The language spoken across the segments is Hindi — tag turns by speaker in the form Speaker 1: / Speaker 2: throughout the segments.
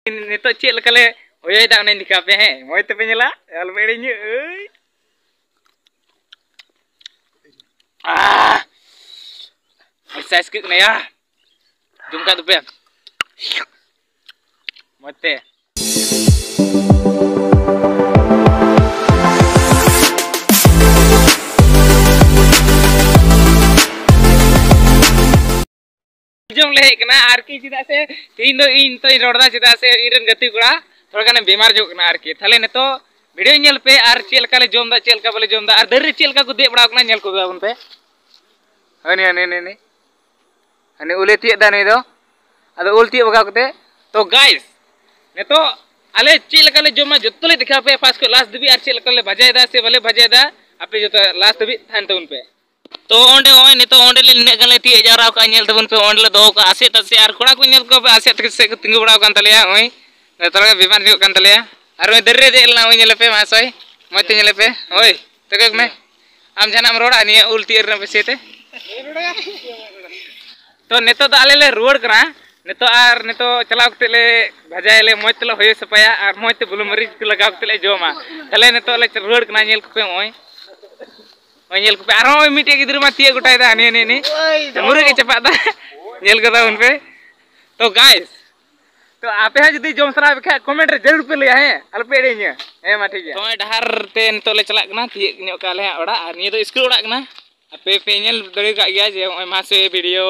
Speaker 1: नितो चेक लकले होय दा उन्हें दिखा पे हैं मोय ते पे नेला अल बेड़ी न्यू एक्सरसाइज के नया जुमका दुपे मोते जम ले कना आरकी चिदा से तीन दो इन तो रोडदा चिदा से इरन गति गुड़ा थोड़ा गाने बीमार जो कना आरकी थाले ने तो वीडियो नेल पे आर चेलका ले जोमदा चेलका बोले जोमदा आर दर्री चेलका को दे बड़ा कना नेल को बाबन पे हने हने उलेती दा ने दो अदो उल्टी बगा कते तो गाइस ने तो आले चेलका ले जोमा जत्तो ले दिखा पे फास्ट को लास्ट दबी आर चेलका ले भजायदा से बोले भजायदा आपे जो लास्ट दबी थान तो उन पे तो ओंडे होय ने तो ओंडे ले नेगले ती जाराव का नेल तबन पे ओंडे ले दो का आसे तसे आर कोड़ा को नेल को पे आसे तसे तिंगु बड़ा कान तलिया होय ने तोरा बीमार हो कान तलिया आर ओय दर्रे दे लना होय नेले पे मासोय मते नेले पे होय तगक में आम जनाम रोड़ा नि उल्टी एर पे सेते तो नेतो तो आले ले रोड करा नेतो आर नेतो चलाव कते ले भजाय ले मोय तले होय सपाया आर मोय ते बुलु मरीच लगाव कते ले जोमा तले नेतो ले रोड कना नेल को पे होय नेल को पे आरो मिटे गिद्र मा तिया गुटाय दा ने मुरे के चपा दा नेल कदा उन पे तो गाइस तो आपे हा जदी जोम सरा बखा कमेंट रे जरूर पे ले है अल पे देኛ हे मा ठीक है तो डहार ते तो ले चला कना तिय न्यो का ले ओड़ा आर निय तो स्कूल ओड़ा कना आपे पे नेल दरे का गया जे मासे वीडियो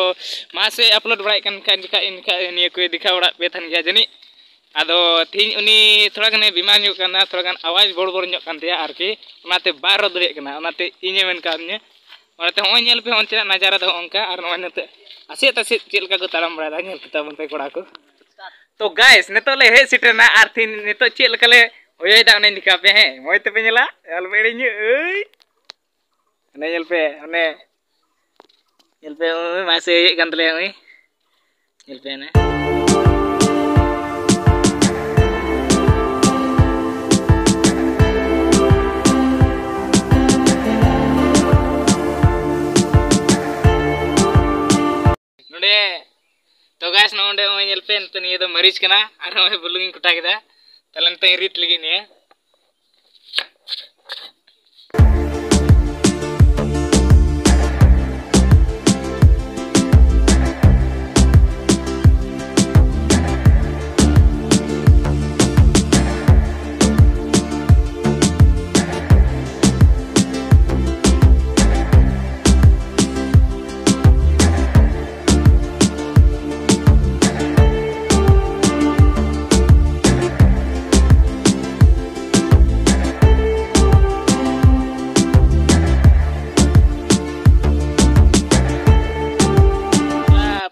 Speaker 1: मासे अपलोड बड़ाय कन का इनका निय को दिखा ओड़ा पे थन गया जनी आदो थीन उनी थोड़ा गने बीमार न्यो कना थोड़ा गन आवाज बोड़ न्यो कन ते आरकी ओनाते बार रो दरे कना ओनाते इने मेन कामने ओनाते होय नेल पे होन नजारा दो अंका आर नते आसे तसे चेलका को ताराम बड़ा नेल किता बन पे कोड़ा को तो गाइस नेतो ले हे सिटना आर थीन नेतो चेलका ले होय दा उन्हें दिखा पे हैं मोय ते पे नेला अल बेड़ी न्यू नेल पे मासे कान तले होय नेल पे ने तो गाइस नोंडे ओय नेल पे नते निये दो मरीज कना आर ओय बुलुगिन कुटा केदा तले नते रीत लगी निये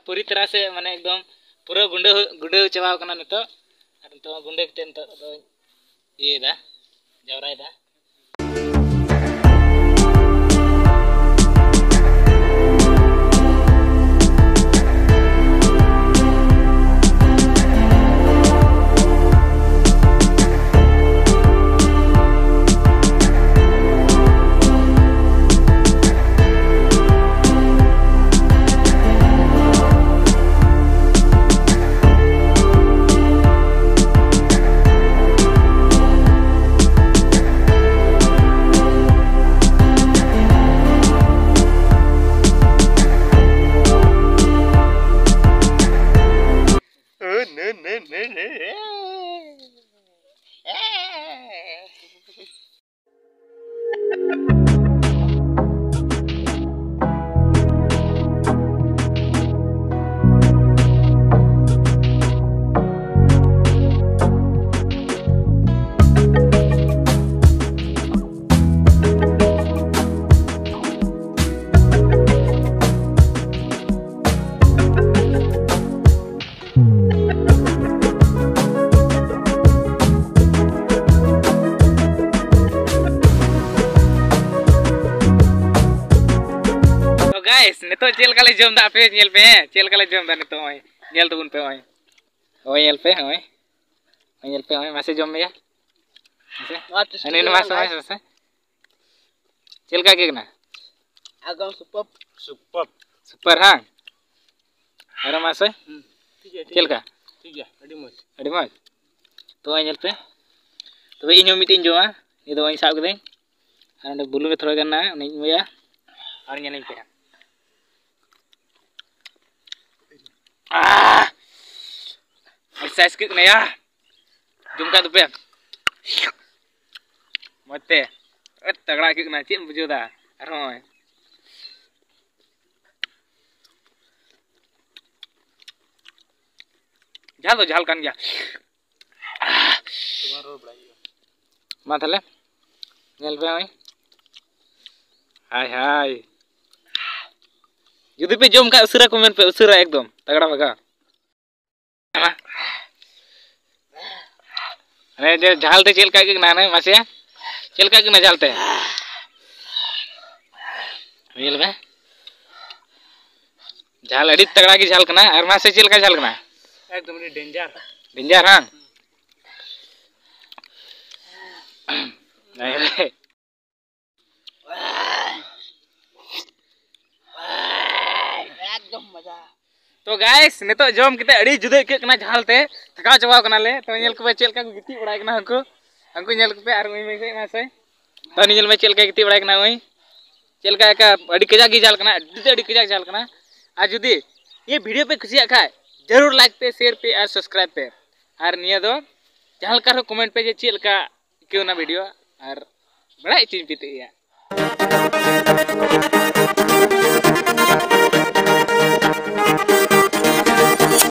Speaker 1: पूरी तरह से माने एकदम पूरा गुंडे चबाव कना नितो आर तो गुंडे कते नितो दो ये दा जवराय दा नितो चेल काले जम दा पे नेल पे चेल काले जम दा नितो होय नेल तबुन पे होय होय नेल पे होय नेल पे होय मासे जम मेया मासे अने मासे मासे चेल का के ना आगम सुपर हां अरे मासे चेल का ठीक है अडी मज तो ñel पे तबे इño मिटिन जोमा ये दो साब कदें और अंदर बुलू में थोड़ा करना है नहीं मुया और ñel पे एक्सरसाइज के नया जुमका तो पे मते तगड़ा के ना चेम बुझोदा अरोय झाल तो झाल कान गया मा थाले ñel पे ओय हाय हाय जुदी पे जोम का उसरा कमेंट पे उसरा एकदम तगड़ा भगा अरे जे झालते चेल का के नाने मासे चेल का के ना झालते मिल बे झाल अड़ी तगड़ा की झाल कना और मासे चेल का झाल कना
Speaker 2: एकदम डेंजर
Speaker 1: डेंजर हां नहीं रे
Speaker 2: एकदम मजा
Speaker 1: तो गाइस ने तो जोम किते अड़ी जुदे के कना झालते थका चबाव कना ले तो नेल को चेल का गिटी बड़ाय कना हमको नेल को पे आर में से मासे तो नेल में चेल का गिटी बड़ाय कना ओई चेल का अड़ी कजा की झाल कना अड़ी कजा झाल कना आ जुदी ये वीडियो पे खुशिया खाय जरूर लाइक पे शेयर पे और सब्सक्राइब पे और निया दो जहां का कमेंट पे जे चेल का क्यों ना वीडियो और बड़ा चीज पीते